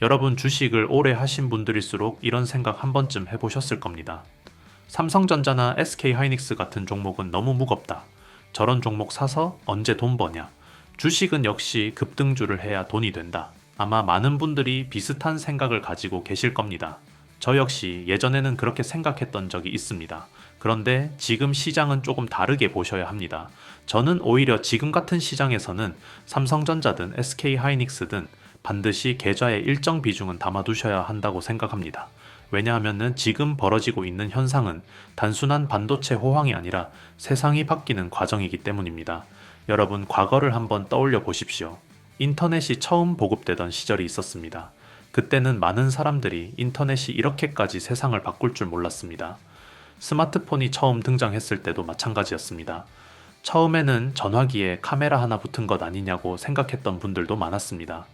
여러분 주식을 오래 하신 분들일수록 이런 생각 한 번쯤 해보셨을 겁니다. 삼성전자나 SK하이닉스 같은 종목은 너무 무겁다. 저런 종목 사서 언제 돈 버냐. 주식은 역시 급등주를 해야 돈이 된다. 아마 많은 분들이 비슷한 생각을 가지고 계실 겁니다. 저 역시 예전에는 그렇게 생각했던 적이 있습니다. 그런데 지금 시장은 조금 다르게 보셔야 합니다. 저는 오히려 지금 같은 시장에서는 삼성전자든 SK하이닉스든 반드시 계좌에 일정 비중은 담아두셔야 한다고 생각합니다. 왜냐하면 지금 벌어지고 있는 현상은 단순한 반도체 호황이 아니라 세상이 바뀌는 과정이기 때문입니다. 여러분 과거를 한번 떠올려 보십시오. 인터넷이 처음 보급되던 시절이 있었습니다. 그때는 많은 사람들이 인터넷이 이렇게까지 세상을 바꿀 줄 몰랐습니다. 스마트폰이 처음 등장했을 때도 마찬가지였습니다. 처음에는 전화기에 카메라 하나 붙은 것 아니냐고 생각했던 분들도 많았습니다.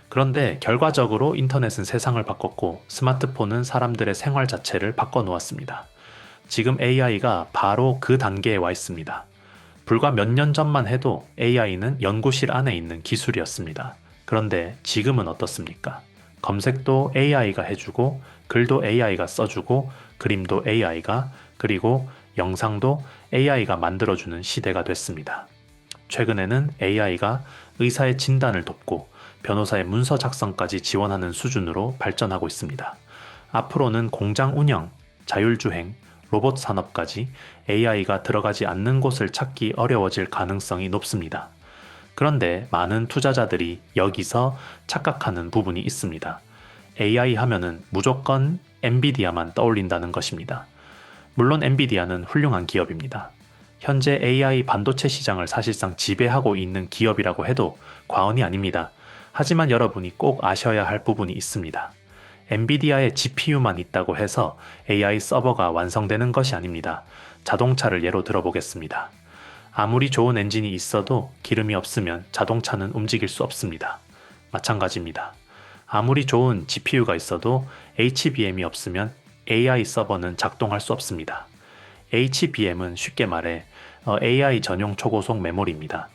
그런데 결과적으로 인터넷은 세상을 바꿨고 스마트폰은 사람들의 생활 자체를 바꿔놓았습니다. 지금 AI가 바로 그 단계에 와 있습니다. 불과 몇 년 전만 해도 AI는 연구실 안에 있는 기술이었습니다. 그런데 지금은 어떻습니까? 검색도 AI가 해주고 글도 AI가 써주고 그림도 AI가 그리고 영상도 AI가 만들어주는 시대가 됐습니다. 최근에는 AI가 의사의 진단을 돕고 변호사의 문서 작성까지 지원하는 수준으로 발전하고 있습니다. 앞으로는 공장 운영, 자율주행, 로봇 산업까지 AI가 들어가지 않는 곳을 찾기 어려워질 가능성이 높습니다. 그런데 많은 투자자들이 여기서 착각하는 부분이 있습니다. AI 하면은 무조건 엔비디아만 떠올린다는 것입니다. 물론 엔비디아는 훌륭한 기업입니다. 현재 AI 반도체 시장을 사실상 지배하고 있는 기업이라고 해도 과언이 아닙니다. 하지만 여러분이 꼭 아셔야 할 부분이 있습니다. 엔비디아의 GPU만 있다고 해서 AI 서버가 완성되는 것이 아닙니다. 자동차를 예로 들어보겠습니다. 아무리 좋은 엔진이 있어도 기름이 없으면 자동차는 움직일 수 없습니다. 마찬가지입니다. 아무리 좋은 GPU가 있어도 HBM이 없으면 AI 서버는 작동할 수 없습니다. HBM은 쉽게 말해 AI 전용 초고속 메모리입니다.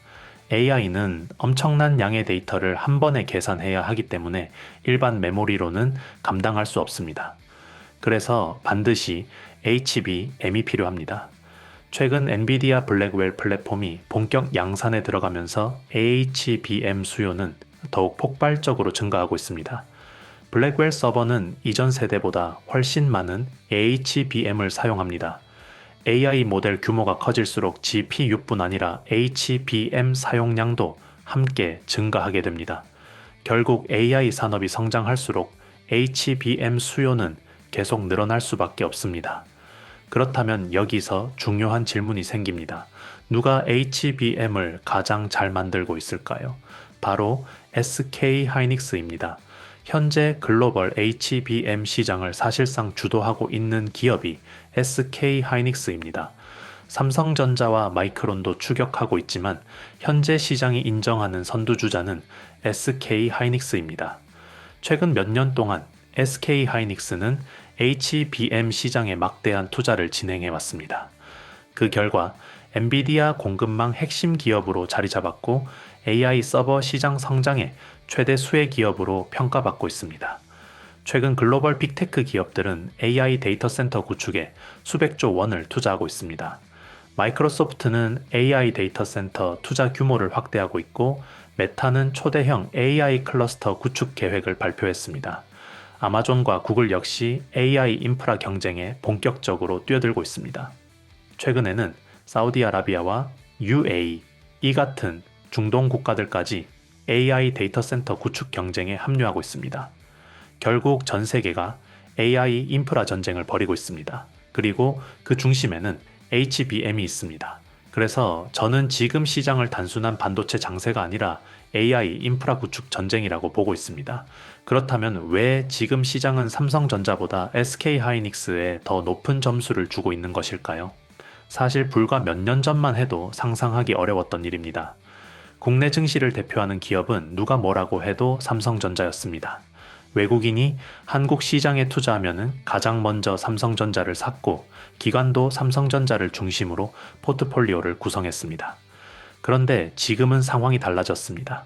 AI는 엄청난 양의 데이터를 한 번에 계산해야 하기 때문에 일반 메모리로는 감당할 수 없습니다. 그래서 반드시 HBM이 필요합니다. 최근 엔비디아 블랙웰 플랫폼이 본격 양산에 들어가면서 HBM 수요는 더욱 폭발적으로 증가하고 있습니다. 블랙웰 서버는 이전 세대보다 훨씬 많은 HBM을 사용합니다. AI 모델 규모가 커질수록 GPU뿐 아니라 HBM 사용량도 함께 증가하게 됩니다. 결국 AI 산업이 성장할수록 HBM 수요는 계속 늘어날 수밖에 없습니다. 그렇다면 여기서 중요한 질문이 생깁니다. 누가 HBM을 가장 잘 만들고 있을까요? 바로 SK하이닉스입니다. 현재 글로벌 HBM 시장을 사실상 주도하고 있는 기업이 SK하이닉스입니다. 삼성전자와 마이크론도 추격하고 있지만 현재 시장이 인정하는 선두주자는 SK하이닉스입니다. 최근 몇 년 동안 SK하이닉스는 HBM 시장에 막대한 투자를 진행해 왔습니다. 그 결과 엔비디아 공급망 핵심 기업으로 자리 잡았고 AI 서버 시장 성장의 최대 수혜 기업으로 평가받고 있습니다. 최근 글로벌 빅테크 기업들은 AI 데이터 센터 구축에 수백조 원을 투자하고 있습니다. 마이크로소프트는 AI 데이터 센터 투자 규모를 확대하고 있고 메타는 초대형 AI 클러스터 구축 계획을 발표했습니다. 아마존과 구글 역시 AI 인프라 경쟁에 본격적으로 뛰어들고 있습니다. 최근에는 사우디아라비아와 UAE, 이 같은 중동 국가들까지 AI 데이터 센터 구축 경쟁에 합류하고 있습니다. 결국 전 세계가 AI 인프라 전쟁을 벌이고 있습니다. 그리고 그 중심에는 HBM이 있습니다. 그래서 저는 지금 시장을 단순한 반도체 장세가 아니라 AI 인프라 구축 전쟁이라고 보고 있습니다. 그렇다면 왜 지금 시장은 삼성전자보다 SK하이닉스에 더 높은 점수를 주고 있는 것일까요? 사실 불과 몇 년 전만 해도 상상하기 어려웠던 일입니다. 국내 증시를 대표하는 기업은 누가 뭐라고 해도 삼성전자였습니다. 외국인이 한국 시장에 투자하면 가장 먼저 삼성전자를 샀고 기관도 삼성전자를 중심으로 포트폴리오를 구성했습니다. 그런데 지금은 상황이 달라졌습니다.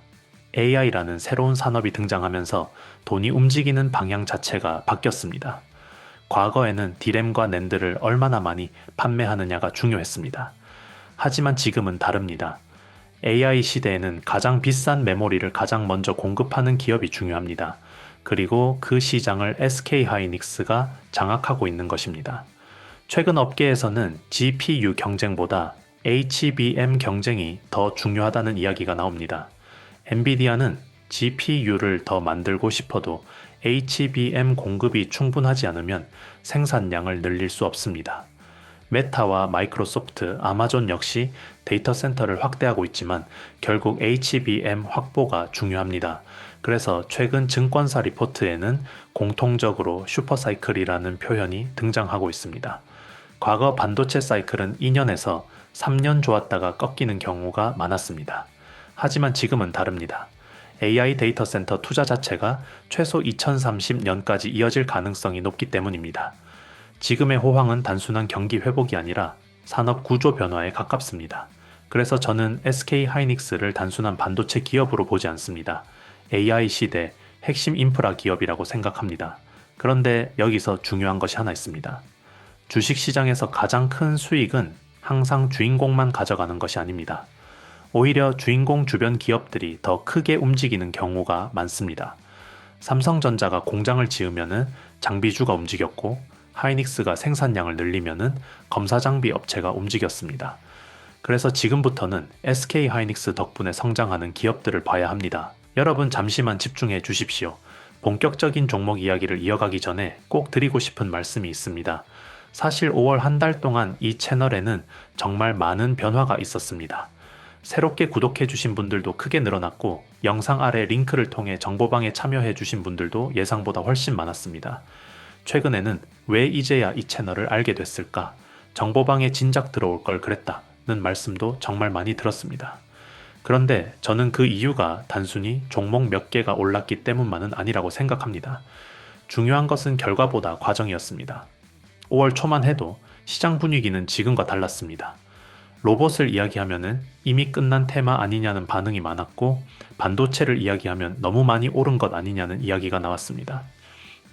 AI라는 새로운 산업이 등장하면서 돈이 움직이는 방향 자체가 바뀌었습니다. 과거에는 디램과 낸드를 얼마나 많이 판매하느냐가 중요했습니다. 하지만 지금은 다릅니다. AI 시대에는 가장 비싼 메모리를 가장 먼저 공급하는 기업이 중요합니다. 그리고 그 시장을 SK하이닉스가 장악하고 있는 것입니다. 최근 업계에서는 GPU 경쟁보다 HBM 경쟁이 더 중요하다는 이야기가 나옵니다. 엔비디아는 GPU를 더 만들고 싶어도 HBM 공급이 충분하지 않으면 생산량을 늘릴 수 없습니다. 메타와 마이크로소프트, 아마존 역시 데이터 센터를 확대하고 있지만 결국 HBM 확보가 중요합니다. 그래서 최근 증권사 리포트에는 공통적으로 슈퍼사이클이라는 표현이 등장하고 있습니다. 과거 반도체 사이클은 2년에서 3년 좋았다가 꺾이는 경우가 많았습니다. 하지만 지금은 다릅니다. AI 데이터 센터 투자 자체가 최소 2030년까지 이어질 가능성이 높기 때문입니다. 지금의 호황은 단순한 경기 회복이 아니라 산업 구조 변화에 가깝습니다. 그래서 저는 SK하이닉스를 단순한 반도체 기업으로 보지 않습니다. AI 시대 핵심 인프라 기업이라고 생각합니다. 그런데 여기서 중요한 것이 하나 있습니다. 주식시장에서 가장 큰 수익은 항상 주인공만 가져가는 것이 아닙니다. 오히려 주인공 주변 기업들이 더 크게 움직이는 경우가 많습니다. 삼성전자가 공장을 지으면은 장비주가 움직였고 하이닉스가 생산량을 늘리면은 검사장비 업체가 움직였습니다. 그래서 지금부터는 SK하이닉스 덕분에 성장하는 기업들을 봐야 합니다. 여러분 잠시만 집중해 주십시오. 본격적인 종목 이야기를 이어가기 전에 꼭 드리고 싶은 말씀이 있습니다. 사실 5월 한 달 동안 이 채널에는 정말 많은 변화가 있었습니다. 새롭게 구독해 주신 분들도 크게 늘어났고 영상 아래 링크를 통해 정보방에 참여해 주신 분들도 예상보다 훨씬 많았습니다. 최근에는 왜 이제야 이 채널을 알게 됐을까? 정보방에 진작 들어올 걸 그랬다는 말씀도 정말 많이 들었습니다. 그런데 저는 그 이유가 단순히 종목 몇 개가 올랐기 때문만은 아니라고 생각합니다. 중요한 것은 결과보다 과정이었습니다. 5월 초만 해도 시장 분위기는 지금과 달랐습니다. 로봇을 이야기하면은 이미 끝난 테마 아니냐는 반응이 많았고 반도체를 이야기하면 너무 많이 오른 것 아니냐는 이야기가 나왔습니다.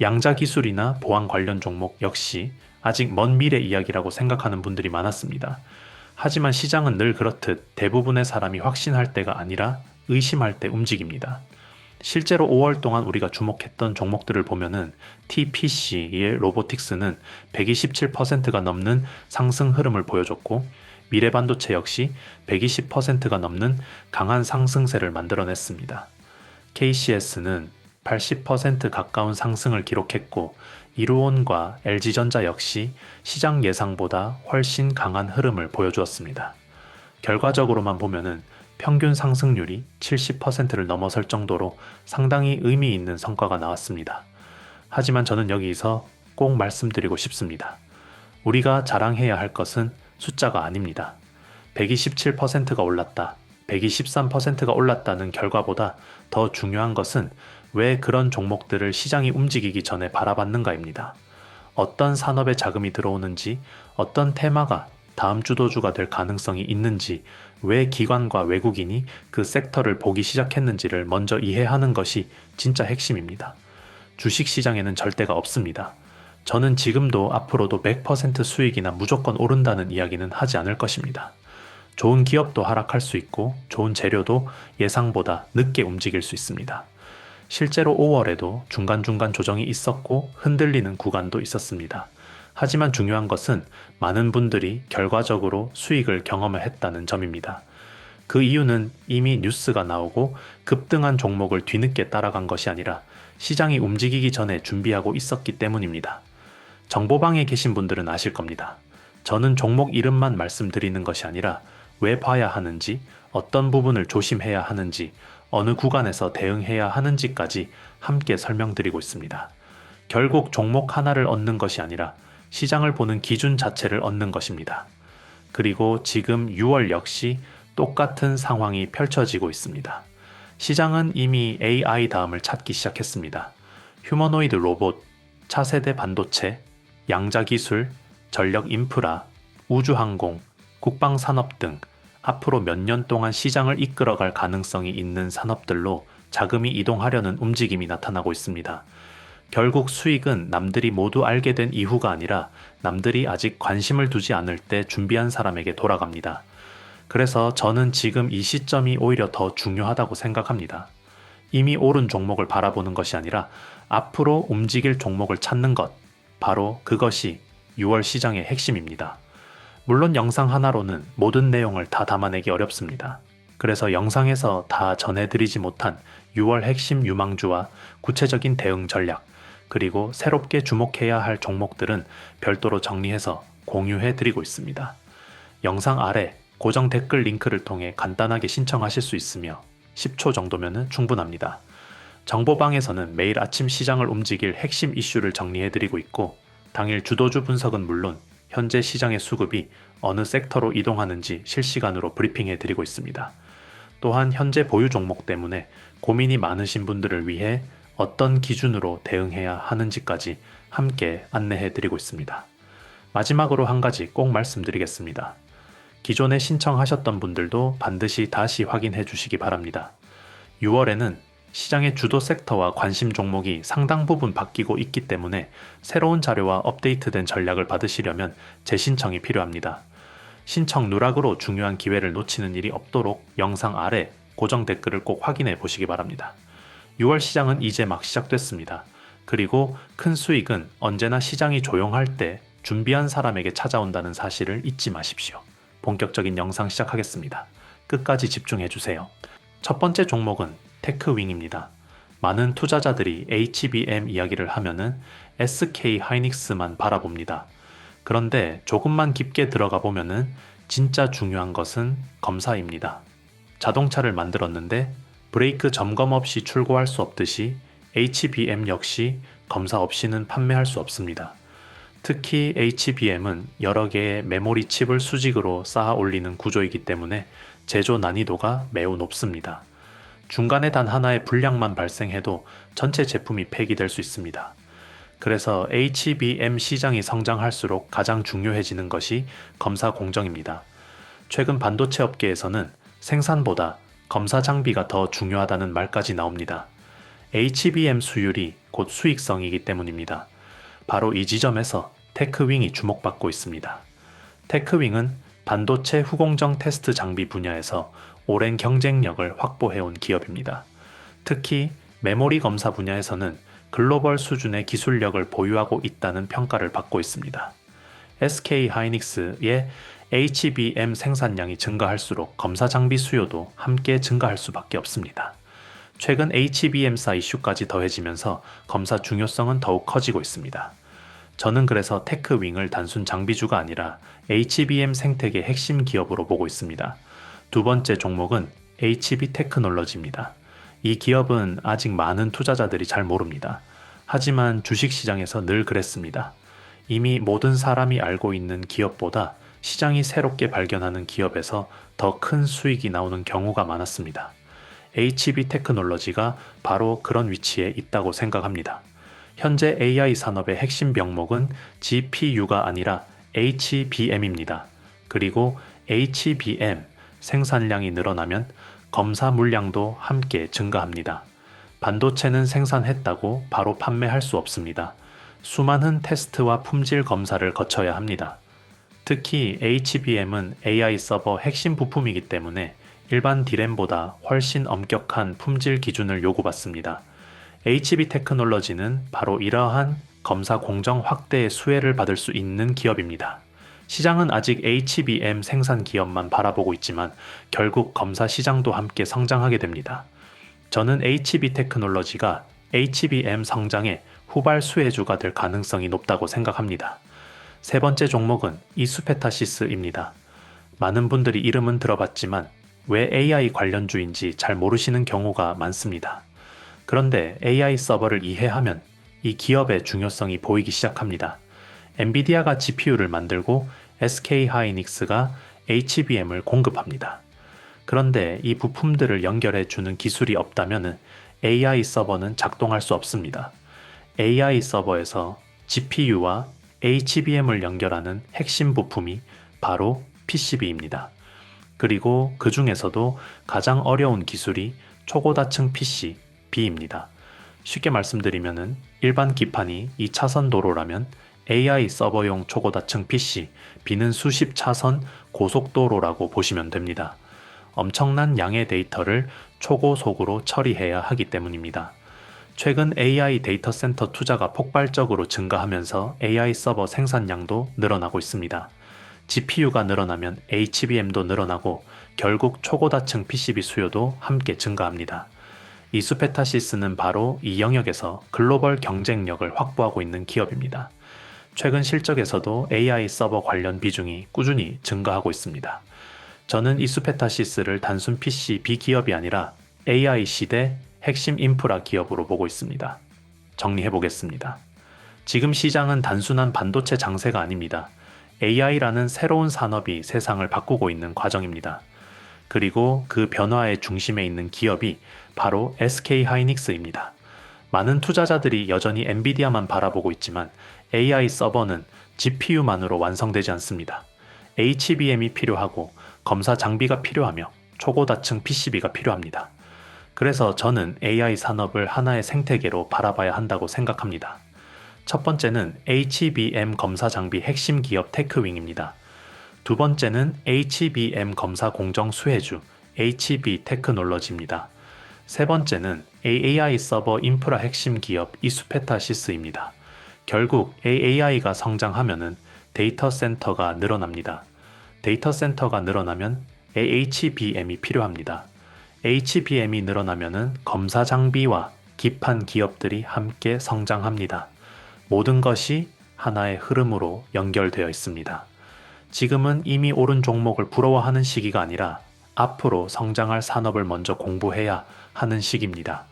양자 기술이나 보안 관련 종목 역시 아직 먼 미래 이야기라고 생각하는 분들이 많았습니다. 하지만 시장은 늘 그렇듯 대부분의 사람이 확신할 때가 아니라 의심할 때 움직입니다. 실제로 5월 동안 우리가 주목했던 종목들을 보면은 TPC의 로보틱스는 127%가 넘는 상승 흐름을 보여줬고 미래반도체 역시 120%가 넘는 강한 상승세를 만들어냈습니다. KCS는 80% 가까운 상승을 기록했고 이루온과 LG전자 역시 시장 예상보다 훨씬 강한 흐름을 보여주었습니다. 결과적으로만 보면은 평균 상승률이 70%를 넘어설 정도로 상당히 의미 있는 성과가 나왔습니다. 하지만 저는 여기서 꼭 말씀드리고 싶습니다. 우리가 자랑해야 할 것은 숫자가 아닙니다. 127%가 올랐다, 123%가 올랐다는 결과보다 더 중요한 것은 왜 그런 종목들을 시장이 움직이기 전에 바라봤는가입니다. 어떤 산업에 자금이 들어오는지, 어떤 테마가 다음 주도주가 될 가능성이 있는지, 왜 기관과 외국인이 그 섹터를 보기 시작했는지를 먼저 이해하는 것이 진짜 핵심입니다. 주식시장에는 절대가 없습니다. 저는 지금도 앞으로도 100% 수익이나 무조건 오른다는 이야기는 하지 않을 것입니다. 좋은 기업도 하락할 수 있고 좋은 재료도 예상보다 늦게 움직일 수 있습니다. 실제로 5월에도 중간중간 조정이 있었고 흔들리는 구간도 있었습니다. 하지만 중요한 것은 많은 분들이 결과적으로 수익을 경험했다는 점입니다. 그 이유는 이미 뉴스가 나오고 급등한 종목을 뒤늦게 따라간 것이 아니라 시장이 움직이기 전에 준비하고 있었기 때문입니다. 정보방에 계신 분들은 아실 겁니다. 저는 종목 이름만 말씀드리는 것이 아니라 왜 봐야 하는지, 어떤 부분을 조심해야 하는지, 어느 구간에서 대응해야 하는지까지 함께 설명드리고 있습니다. 결국 종목 하나를 얻는 것이 아니라 시장을 보는 기준 자체를 얻는 것입니다. 그리고 지금 6월 역시 똑같은 상황이 펼쳐지고 있습니다. 시장은 이미 AI 다음을 찾기 시작했습니다. 휴머노이드 로봇, 차세대 반도체, 양자기술, 전력 인프라, 우주항공, 국방산업 등 앞으로 몇 년 동안 시장을 이끌어갈 가능성이 있는 산업들로 자금이 이동하려는 움직임이 나타나고 있습니다. 결국 수익은 남들이 모두 알게 된 이후가 아니라 남들이 아직 관심을 두지 않을 때 준비한 사람에게 돌아갑니다. 그래서 저는 지금 이 시점이 오히려 더 중요하다고 생각합니다. 이미 오른 종목을 바라보는 것이 아니라 앞으로 움직일 종목을 찾는 것, 바로 그것이 6월 시장의 핵심입니다. 물론 영상 하나로는 모든 내용을 다 담아내기 어렵습니다. 그래서 영상에서 다 전해드리지 못한 6월 핵심 유망주와 구체적인 대응 전략, 그리고 새롭게 주목해야 할 종목들은 별도로 정리해서 공유해드리고 있습니다. 영상 아래 고정 댓글 링크를 통해 간단하게 신청하실 수 있으며 10초 정도면 충분합니다. 정보방에서는 매일 아침 시장을 움직일 핵심 이슈를 정리해드리고 있고 당일 주도주 분석은 물론 현재 시장의 수급이 어느 섹터로 이동하는지 실시간으로 브리핑해드리고 있습니다. 또한 현재 보유 종목 때문에 고민이 많으신 분들을 위해 어떤 기준으로 대응해야 하는지까지 함께 안내해드리고 있습니다. 마지막으로 한 가지 꼭 말씀드리겠습니다. 기존에 신청하셨던 분들도 반드시 다시 확인해 주시기 바랍니다. 6월에는 시장의 주도 섹터와 관심 종목이 상당 부분 바뀌고 있기 때문에 새로운 자료와 업데이트된 전략을 받으시려면 재신청이 필요합니다. 신청 누락으로 중요한 기회를 놓치는 일이 없도록 영상 아래 고정 댓글을 꼭 확인해 보시기 바랍니다. 6월 시장은 이제 막 시작됐습니다. 그리고 큰 수익은 언제나 시장이 조용할 때 준비한 사람에게 찾아온다는 사실을 잊지 마십시오. 본격적인 영상 시작하겠습니다. 끝까지 집중해 주세요. 첫 번째 종목은 테크윙입니다. 많은 투자자들이 HBM 이야기를 하면은 SK 하이닉스만 바라봅니다. 그런데 조금만 깊게 들어가 보면은 진짜 중요한 것은 검사입니다. 자동차를 만들었는데 브레이크 점검 없이 출고할 수 없듯이 HBM 역시 검사 없이는 판매할 수 없습니다. 특히 HBM은 여러 개의 메모리 칩을 수직으로 쌓아 올리는 구조이기 때문에 제조 난이도가 매우 높습니다. 중간에 단 하나의 불량만 발생해도 전체 제품이 폐기될 수 있습니다. 그래서 HBM 시장이 성장할수록 가장 중요해지는 것이 검사 공정입니다. 최근 반도체 업계에서는 생산보다 검사 장비가 더 중요하다는 말까지 나옵니다. HBM 수율이 곧 수익성이기 때문입니다. 바로 이 지점에서 테크윙이 주목받고 있습니다. 테크윙은 반도체 후공정 테스트 장비 분야에서 오랜 경쟁력을 확보해온 기업입니다. 특히 메모리 검사 분야에서는 글로벌 수준의 기술력을 보유하고 있다는 평가를 받고 있습니다. SK 하이닉스의 HBM 생산량이 증가할수록 검사 장비 수요도 함께 증가할 수밖에 없습니다. 최근 HBM사 이슈까지 더해지면서 검사 중요성은 더욱 커지고 있습니다. 저는 그래서 테크윙을 단순 장비주가 아니라 HBM 생태계 핵심 기업으로 보고 있습니다. 두 번째 종목은 HB 테크놀로지입니다. 이 기업은 아직 많은 투자자들이 잘 모릅니다. 하지만 주식시장에서 늘 그랬습니다. 이미 모든 사람이 알고 있는 기업보다 시장이 새롭게 발견하는 기업에서 더 큰 수익이 나오는 경우가 많았습니다. HB 테크놀로지가 바로 그런 위치에 있다고 생각합니다. 현재 AI 산업의 핵심 병목은 GPU가 아니라 HBM입니다. 그리고 HBM 생산량이 늘어나면 검사 물량도 함께 증가합니다. 반도체는 생산했다고 바로 판매할 수 없습니다. 수많은 테스트와 품질 검사를 거쳐야 합니다. 특히 HBM은 AI 서버 핵심 부품이기 때문에 일반 D램보다 훨씬 엄격한 품질 기준을 요구받습니다. HB 테크놀로지는 바로 이러한 검사 공정 확대의 수혜를 받을 수 있는 기업입니다. 시장은 아직 HBM 생산 기업만 바라보고 있지만 결국 검사 시장도 함께 성장하게 됩니다. 저는 HB 테크놀로지가 HBM 성장의 후발 수혜주가 될 가능성이 높다고 생각합니다. 세 번째 종목은 이수페타시스입니다. 많은 분들이 이름은 들어봤지만 왜 AI 관련주인지 잘 모르시는 경우가 많습니다. 그런데 AI 서버를 이해하면 이 기업의 중요성이 보이기 시작합니다. 엔비디아가 GPU를 만들고 SK 하이닉스가 HBM을 공급합니다. 그런데 이 부품들을 연결해주는 기술이 없다면 AI 서버는 작동할 수 없습니다. AI 서버에서 GPU와 HBM을 연결하는 핵심 부품이 바로 PCB입니다. 그리고 그 중에서도 가장 어려운 기술이 초고다층 PC, B입니다. 쉽게 말씀드리면은 일반 기판이 2차선 도로라면 AI 서버용 초고다층 PC, B는 수십 차선 고속도로라고 보시면 됩니다. 엄청난 양의 데이터를 초고속으로 처리해야 하기 때문입니다. 최근 AI 데이터 센터 투자가 폭발적으로 증가하면서 AI 서버 생산량도 늘어나고 있습니다. GPU가 늘어나면 HBM도 늘어나고 결국 초고다층 PCB 수요도 함께 증가합니다. 이수페타시스는 바로 이 영역에서 글로벌 경쟁력을 확보하고 있는 기업입니다. 최근 실적에서도 AI 서버 관련 비중이 꾸준히 증가하고 있습니다. 저는 이수페타시스를 단순 PC 비기업이 아니라 AI 시대 핵심 인프라 기업으로 보고 있습니다. 정리해 보겠습니다. 지금 시장은 단순한 반도체 장세가 아닙니다. AI라는 새로운 산업이 세상을 바꾸고 있는 과정입니다. 그리고 그 변화의 중심에 있는 기업이 바로 SK 하이닉스입니다. 많은 투자자들이 여전히 엔비디아만 바라보고 있지만 AI 서버는 GPU만으로 완성되지 않습니다. HBM이 필요하고 검사 장비가 필요하며 초고다층 PCB가 필요합니다. 그래서 저는 AI 산업을 하나의 생태계로 바라봐야 한다고 생각합니다. 첫 번째는 HBM 검사 장비 핵심 기업 테크윙입니다. 두 번째는 HBM 검사 공정 수혜주 HB 테크놀로지입니다. 세 번째는 AI 서버 인프라 핵심 기업 이수페타시스입니다. 결국 AI가 성장하면은 데이터 센터가 늘어납니다. 데이터 센터가 늘어나면 HBM이 필요합니다. HBM이 늘어나면은 검사 장비와 기판 기업들이 함께 성장합니다. 모든 것이 하나의 흐름으로 연결되어 있습니다. 지금은 이미 오른 종목을 부러워하는 시기가 아니라 앞으로 성장할 산업을 먼저 공부해야 하는 시기입니다.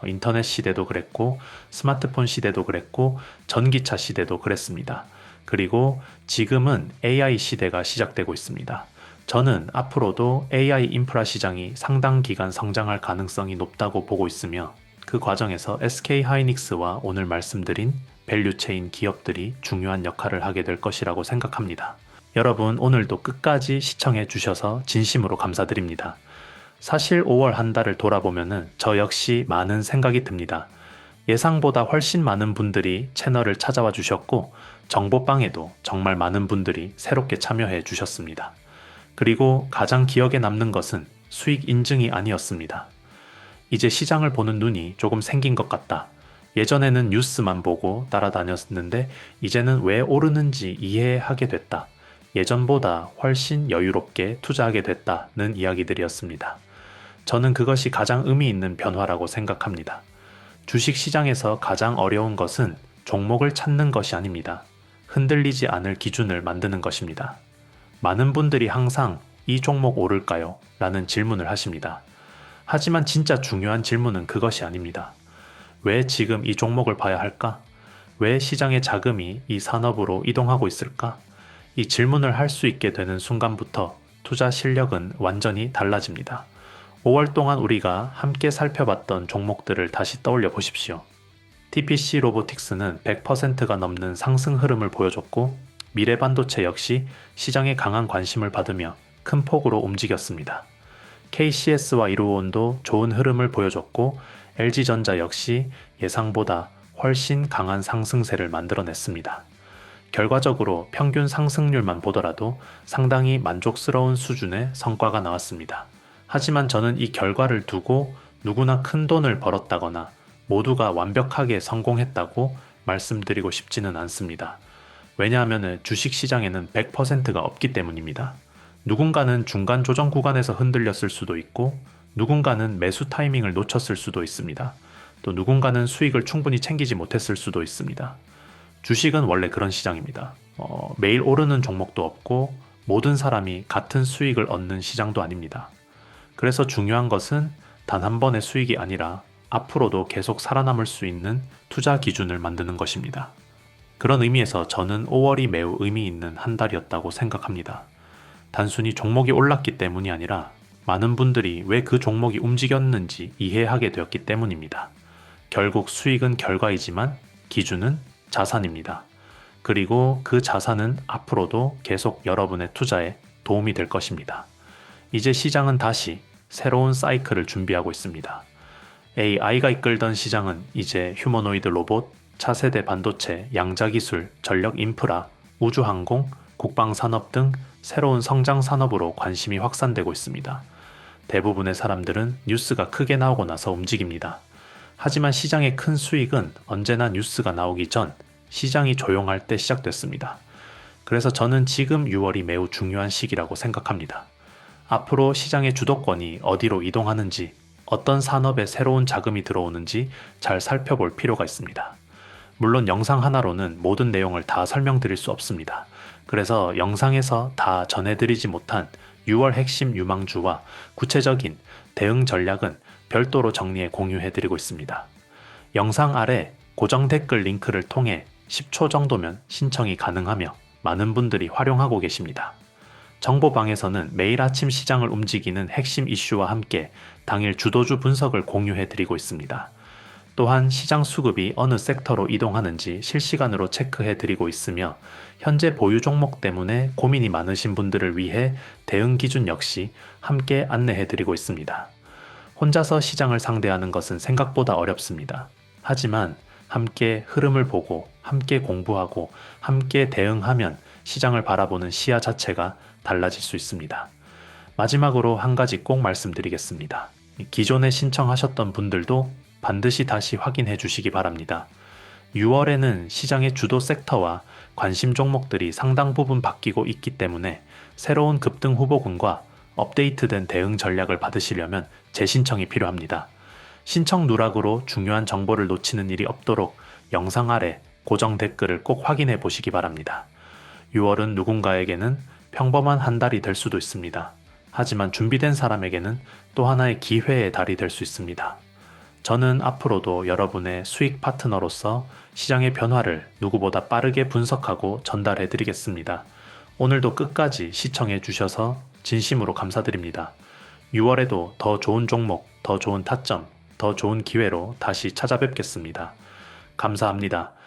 인터넷 시대도 그랬고 스마트폰 시대도 그랬고 전기차 시대도 그랬습니다. 그리고 지금은 AI 시대가 시작되고 있습니다. 저는 앞으로도 AI 인프라 시장이 상당 기간 성장할 가능성이 높다고 보고 있으며 그 과정에서 SK 하이닉스와 오늘 말씀드린 밸류체인 기업들이 중요한 역할을 하게 될 것이라고 생각합니다. 여러분 오늘도 끝까지 시청해 주셔서 진심으로 감사드립니다. 사실 5월 한 달을 돌아보면은 저 역시 많은 생각이 듭니다. 예상보다 훨씬 많은 분들이 채널을 찾아와 주셨고 정보방에도 정말 많은 분들이 새롭게 참여해 주셨습니다. 그리고 가장 기억에 남는 것은 수익 인증이 아니었습니다. 이제 시장을 보는 눈이 조금 생긴 것 같다. 예전에는 뉴스만 보고 따라다녔는데 이제는 왜 오르는지 이해하게 됐다. 예전보다 훨씬 여유롭게 투자하게 됐다는 이야기들이었습니다. 저는 그것이 가장 의미 있는 변화라고 생각합니다. 주식 시장에서 가장 어려운 것은 종목을 찾는 것이 아닙니다. 흔들리지 않을 기준을 만드는 것입니다. 많은 분들이 항상 이 종목 오를까요? 라는 질문을 하십니다. 하지만 진짜 중요한 질문은 그것이 아닙니다. 왜 지금 이 종목을 봐야 할까? 왜 시장의 자금이 이 산업으로 이동하고 있을까? 이 질문을 할 수 있게 되는 순간부터 투자 실력은 완전히 달라집니다. 5월 동안 우리가 함께 살펴봤던 종목들을 다시 떠올려 보십시오. TPC 로보틱스는 100%가 넘는 상승 흐름을 보여줬고 미래반도체 역시 시장의 강한 관심을 받으며 큰 폭으로 움직였습니다. KCS와 이루온도 좋은 흐름을 보여줬고 LG전자 역시 예상보다 훨씬 강한 상승세를 만들어냈습니다. 결과적으로 평균 상승률만 보더라도 상당히 만족스러운 수준의 성과가 나왔습니다. 하지만 저는 이 결과를 두고 누구나 큰 돈을 벌었다거나 모두가 완벽하게 성공했다고 말씀드리고 싶지는 않습니다. 왜냐하면 주식시장에는 100%가 없기 때문입니다. 누군가는 중간 조정 구간에서 흔들렸을 수도 있고 누군가는 매수 타이밍을 놓쳤을 수도 있습니다. 또 누군가는 수익을 충분히 챙기지 못했을 수도 있습니다. 주식은 원래 그런 시장입니다. 매일 오르는 종목도 없고 모든 사람이 같은 수익을 얻는 시장도 아닙니다. 그래서 중요한 것은 단 한 번의 수익이 아니라 앞으로도 계속 살아남을 수 있는 투자 기준을 만드는 것입니다. 그런 의미에서 저는 5월이 매우 의미 있는 한 달이었다고 생각합니다. 단순히 종목이 올랐기 때문이 아니라 많은 분들이 왜 그 종목이 움직였는지 이해하게 되었기 때문입니다. 결국 수익은 결과이지만 기준은 자산입니다. 그리고 그 자산은 앞으로도 계속 여러분의 투자에 도움이 될 것입니다. 이제 시장은 다시 새로운 사이클을 준비하고 있습니다. AI가 이끌던 시장은 이제 휴머노이드 로봇, 차세대 반도체, 양자기술, 전력 인프라, 우주항공, 국방산업 등 새로운 성장 산업으로 관심이 확산되고 있습니다. 대부분의 사람들은 뉴스가 크게 나오고 나서 움직입니다. 하지만 시장의 큰 수익은 언제나 뉴스가 나오기 전 시장이 조용할 때 시작됐습니다. 그래서 저는 지금 6월이 매우 중요한 시기라고 생각합니다. 앞으로 시장의 주도권이 어디로 이동하는지, 어떤 산업에 새로운 자금이 들어오는지 잘 살펴볼 필요가 있습니다. 물론 영상 하나로는 모든 내용을 다 설명드릴 수 없습니다. 그래서 영상에서 다 전해드리지 못한 6월 핵심 유망주와 구체적인 대응 전략은 별도로 정리해 공유해드리고 있습니다. 영상 아래 고정 댓글 링크를 통해 10초 정도면 신청이 가능하며 많은 분들이 활용하고 계십니다. 정보방에서는 매일 아침 시장을 움직이는 핵심 이슈와 함께 당일 주도주 분석을 공유해드리고 있습니다. 또한 시장 수급이 어느 섹터로 이동하는지 실시간으로 체크해드리고 있으며 현재 보유 종목 때문에 고민이 많으신 분들을 위해 대응 기준 역시 함께 안내해드리고 있습니다. 혼자서 시장을 상대하는 것은 생각보다 어렵습니다. 하지만 함께 흐름을 보고 함께 공부하고 함께 대응하면 시장을 바라보는 시야 자체가 달라질 수 있습니다. 마지막으로 한 가지 꼭 말씀드리겠습니다. 기존에 신청하셨던 분들도 반드시 다시 확인해 주시기 바랍니다. 6월에는 시장의 주도 섹터와 관심 종목들이 상당 부분 바뀌고 있기 때문에 새로운 급등 후보군과 업데이트된 대응 전략을 받으시려면 재신청이 필요합니다. 신청 누락으로 중요한 정보를 놓치는 일이 없도록 영상 아래 고정 댓글을 꼭 확인해 보시기 바랍니다. 6월은 누군가에게는 평범한 한 달이 될 수도 있습니다. 하지만 준비된 사람에게는 또 하나의 기회의 달이 될 수 있습니다. 저는 앞으로도 여러분의 수익 파트너로서 시장의 변화를 누구보다 빠르게 분석하고 전달해 드리겠습니다. 오늘도 끝까지 시청해 주셔서 진심으로 감사드립니다. 6월에도 더 좋은 종목, 더 좋은 타점, 더 좋은 기회로 다시 찾아뵙겠습니다. 감사합니다.